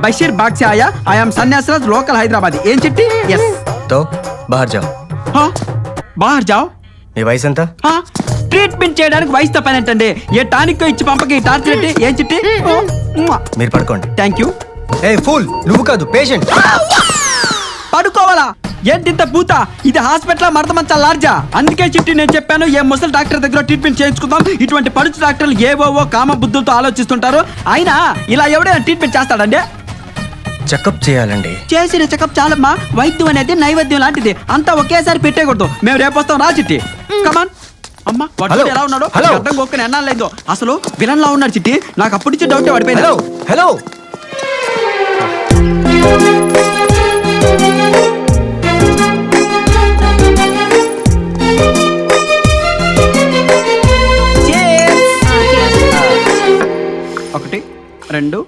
బషీర్ బాగ్ से आया I am सन्यासराज local Hyderabad ఏం చిట్టి yes तो बाहर जाओ हाँ बाहर जाओ మీ వయసు ఎంత ట్రీట్మెంట్ చేయడానికి వయసుతో పని ఏంటండి ఏ టానిక్ ఇచ్చి పంపకి టార్చర్ ఏంటి ఏం చిట్టి మీరు పడుకోండి థ్యాంక్ యూ ఏ ఫూల్ నువ్వు కాదు పేషెంట్ పడుకోవాలా ఏంటింత పూత ఇది హాస్పిటల్ మడత మంచా లార్జా అందుకే చిట్టి నేను చెప్పాను ఏ ముసలి డాక్టర్ దగ్గర ట్రీట్మెంట్ చేయించుకుందాం ఇటువంటి పడుచు డాక్టర్లు ఏవోవో కామ బుద్ధులతో ఆలోచిస్తుంటారు అయినా ఇలా ఎవడైనా ట్రీట్మెంట్ చేస్తాడండి చెకప్ చేయాలండి చేసిన చెకప్ చాలమ్మా వైద్యం అనేది నైవేద్యం లాంటిది అంతా ఒకేసారి పెట్టేకూడదు మేము రేపు వస్తాం రా చిట్టి కమాన్ అమ్మా వాడు ఎలా ఉన్నాడు అర్థం కొక్కని ఎన్నాళ్ళు లేదో అసలు విలన్ లా ఉన్నాడు చిట్టి నాకు అప్పటి నుంచి డౌట్ పడిపోయింది హలో హలో ఒకటి రెండు